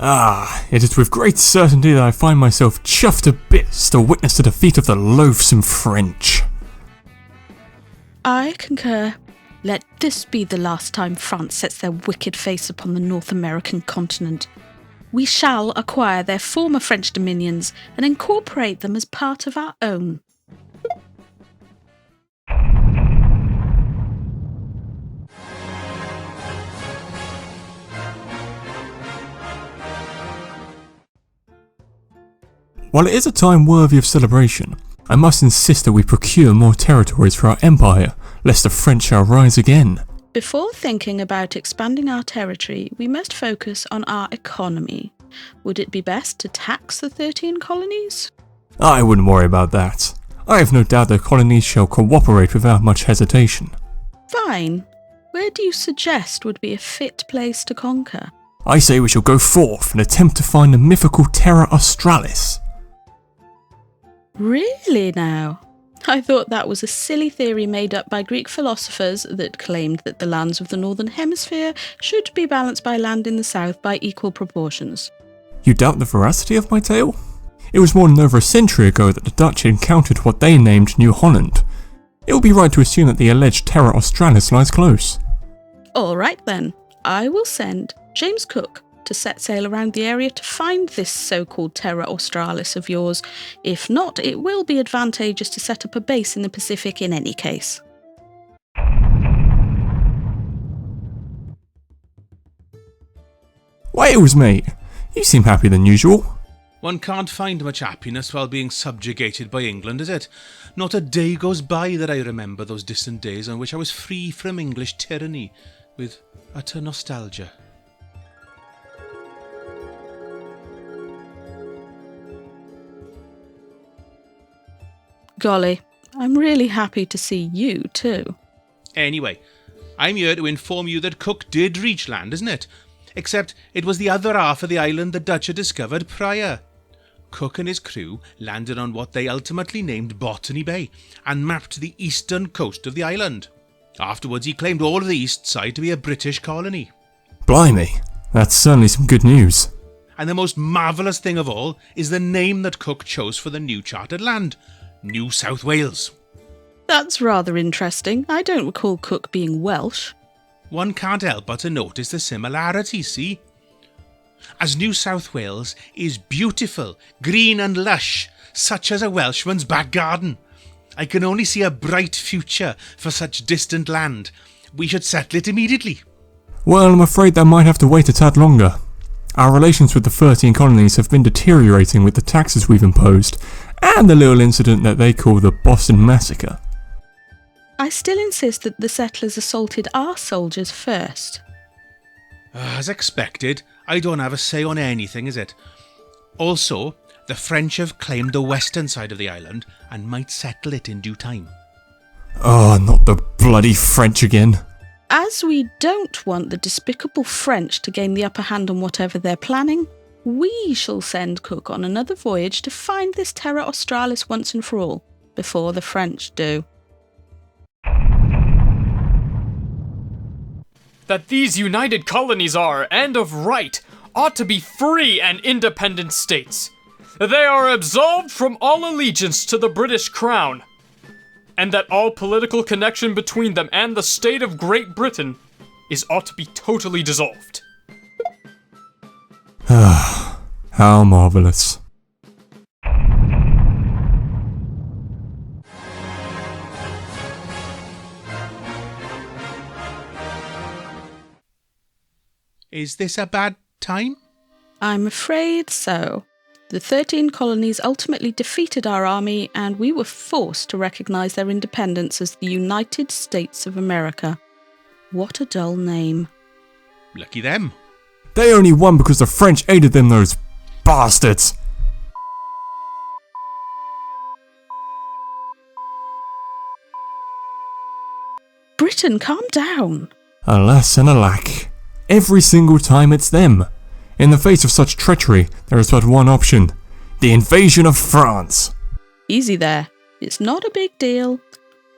It is with great certainty that I find myself chuffed to bits to witness the defeat of the loathsome French. I concur. Let this be the last time France sets their wicked face upon the North American continent. We shall acquire their former French dominions and incorporate them as part of our own. While it is a time worthy of celebration, I must insist that we procure more territories for our empire, lest the French shall rise again. Before thinking about expanding our territory, we must focus on our economy. Would it be best to tax the 13 colonies? I wouldn't worry about that. I have no doubt the colonies shall cooperate without much hesitation. Fine. Where do you suggest would be a fit place to conquer? I say we shall go forth and attempt to find the mythical Terra Australis. Really now? I thought that was a silly theory made up by Greek philosophers that claimed that the lands of the Northern Hemisphere should be balanced by land in the South by equal proportions. You doubt the veracity of my tale? It was more than over a century ago that the Dutch encountered what they named New Holland. It would be right to assume that the alleged Terra Australis lies close. All right then, I will send James Cook to set sail around the area to find this so-called Terra Australis of yours. If not, it will be advantageous to set up a base in the Pacific in any case. Wales, mate. You seem happier than usual. One can't find much happiness while being subjugated by England, is it? Not a day goes by that I remember those distant days on which I was free from English tyranny, with utter nostalgia. Golly, I'm really happy to see you too. Anyway, I'm here to inform you that Cook did reach land, isn't it? Except it was the other half of the island the Dutch had discovered prior. Cook and his crew landed on what they ultimately named Botany Bay and mapped the eastern coast of the island. Afterwards he claimed all of the east side to be a British colony. Blimey, that's certainly some good news. And the most marvellous thing of all is the name that Cook chose for the new charted land. New South Wales. That's rather interesting. I don't recall Cook being Welsh. One can't help but to notice the similarities, see? As New South Wales is beautiful, green and lush, such as a Welshman's back garden. I can only see a bright future for such distant land. We should settle it immediately. Well, I'm afraid that might have to wait a tad longer. Our relations with the 13 colonies have been deteriorating with the taxes we've imposed, and the little incident that they call the Boston Massacre. I still insist that the settlers assaulted our soldiers first. As expected, I don't have a say on anything, is it? Also, the French have claimed the western side of the island and might settle it in due time. Oh, not the bloody French again. As we don't want the despicable French to gain the upper hand on whatever they're planning, we shall send Cook on another voyage to find this Terra Australis once and for all, before the French do. That these united colonies are, and of right, ought to be free and independent states. They are absolved from all allegiance to the British Crown, and that all political connection between them and the state of Great Britain ought to be totally dissolved. How marvellous. Is this a bad time? I'm afraid so. The 13 colonies ultimately defeated our army, and we were forced to recognise their independence as the United States of America. What a dull name. Lucky them. They only won because the French aided them, those bastards. Britain, calm down. Alas and alack. Every single time it's them. In the face of such treachery, there is but one option. The invasion of France. Easy there. It's not a big deal.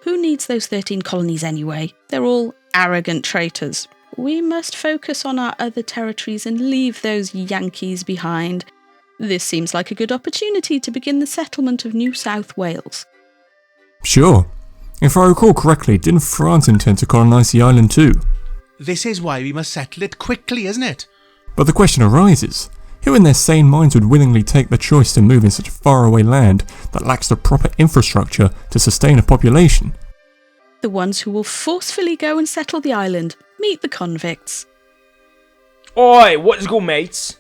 Who needs those 13 colonies anyway? They're all arrogant traitors. We must focus on our other territories and leave those Yankees behind. This seems like a good opportunity to begin the settlement of New South Wales. Sure. If I recall correctly, didn't France intend to colonise the island too? This is why we must settle it quickly, isn't it? But the question arises, who in their sane minds would willingly take the choice to move in such faraway land that lacks the proper infrastructure to sustain a population? The ones who will forcefully go and settle the island. Meet the convicts. Oi, what's good, mates?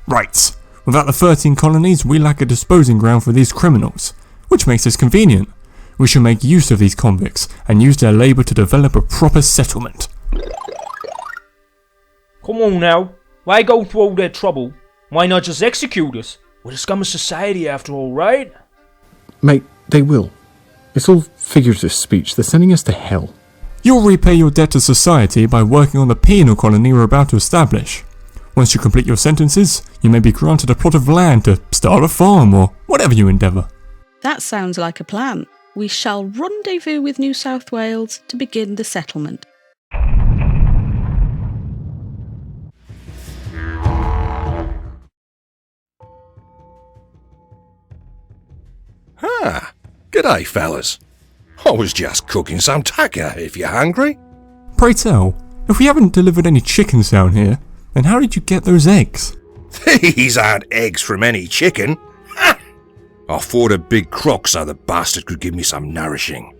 Right. Without the 13 colonies, we lack a disposing ground for these criminals, which makes this convenient. We should make use of these convicts and use their labour to develop a proper settlement. Come on now. Why go through all that trouble? Why not just execute us? We're the scum of society after all, right? Mate, they will. It's all figurative speech. They're sending us to hell. You'll repay your debt to society by working on the penal colony we're about to establish. Once you complete your sentences, you may be granted a plot of land to start a farm or whatever you endeavour. That sounds like a plan. We shall rendezvous with New South Wales to begin the settlement. Ah, g'day fellas. I was just cooking some tucker if you're hungry. Pray tell, if we haven't delivered any chickens down here, then how did you get those eggs? These aren't eggs from any chicken. Ha! I fought a big croc so the bastard could give me some nourishing.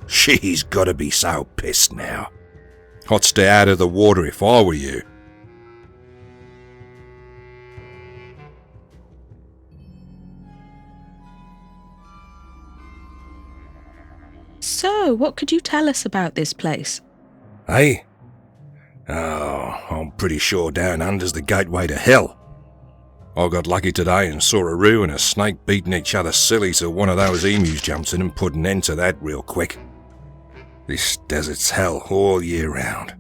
She's gotta be so pissed now. I'd stay out of the water if I were you. So, what could you tell us about this place? Hey? Oh, I'm pretty sure down under's the gateway to hell. I got lucky today and saw a roo and a snake beating each other silly so one of those emus jumps in and put an end to that real quick. This desert's hell all year round.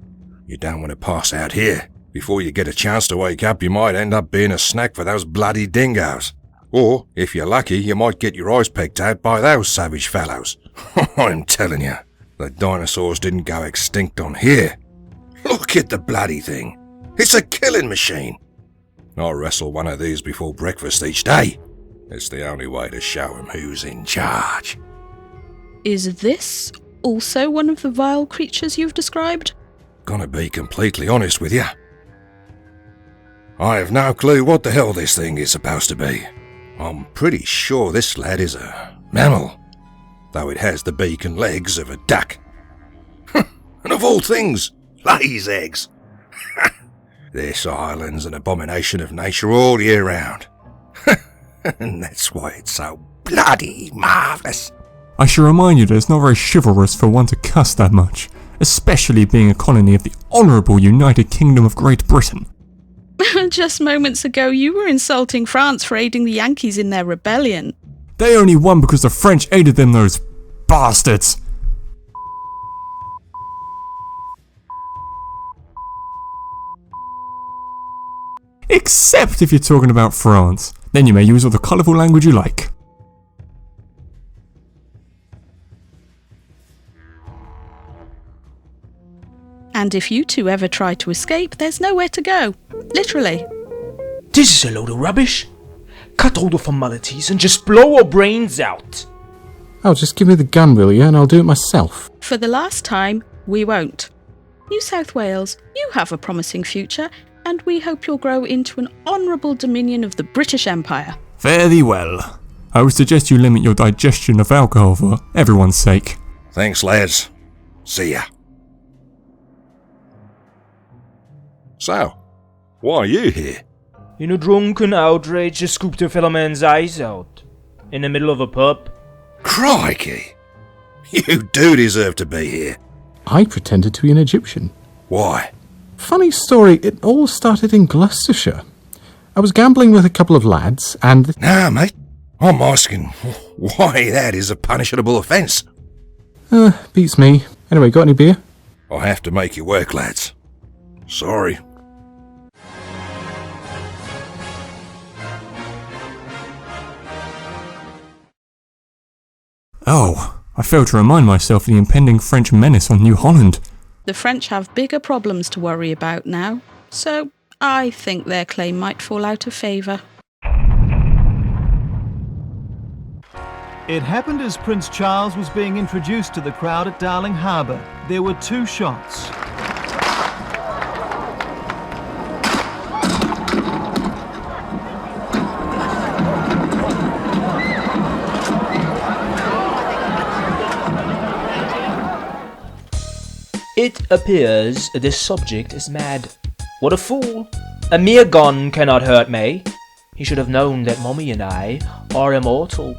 You don't want to pass out here. Before you get a chance to wake up, you might end up being a snack for those bloody dingoes. Or, if you're lucky, you might get your eyes pecked out by those savage fellows. I'm telling you, the dinosaurs didn't go extinct on here. Look at the bloody thing. It's a killing machine. I wrestle one of these before breakfast each day. It's the only way to show 'em who's in charge. Is this also one of the vile creatures you've described? Gonna be completely honest with you. I have no clue what the hell this thing is supposed to be. I'm pretty sure this lad is a mammal, though it has the beak and legs of a duck. And of all things, lays eggs. This island's an abomination of nature all year round. And that's why it's so bloody marvellous. I should remind you that it's not very chivalrous for one to cuss that much, especially being a colony of the Honourable United Kingdom of Great Britain. Just moments ago you were insulting France for aiding the Yankees in their rebellion. They only won because the French aided them, those bastards! Except if you're talking about France. Then you may use all the colourful language you like. And if you two ever try to escape, there's nowhere to go. Literally. This is a load of rubbish. Cut all the formalities and just blow our brains out. Oh, just give me the gun, will you, and I'll do it myself. For the last time, we won't. New South Wales, you have a promising future, and we hope you'll grow into an honourable dominion of the British Empire. Fare thee well. I would suggest you limit your digestion of alcohol for everyone's sake. Thanks, lads. See ya. So, why are you here? In a drunken outrage, just scooped a fellow man's eyes out. In the middle of a pub. Crikey! You do deserve to be here. I pretended to be an Egyptian. Why? Funny story, it all started in Gloucestershire. I was gambling with a couple of lads, and... Nah, mate. I'm asking why that is a punishable offence. Beats me. Anyway, got any beer? I'll have to make you work, lads. Sorry. Oh, I failed to remind myself of the impending French menace on New Holland. The French have bigger problems to worry about now, so I think their claim might fall out of favour. It happened as Prince Charles was being introduced to the crowd at Darling Harbour. There were 2 shots. It appears this subject is mad. What a fool! A mere gun cannot hurt me. He should have known that Mommy and I are immortal.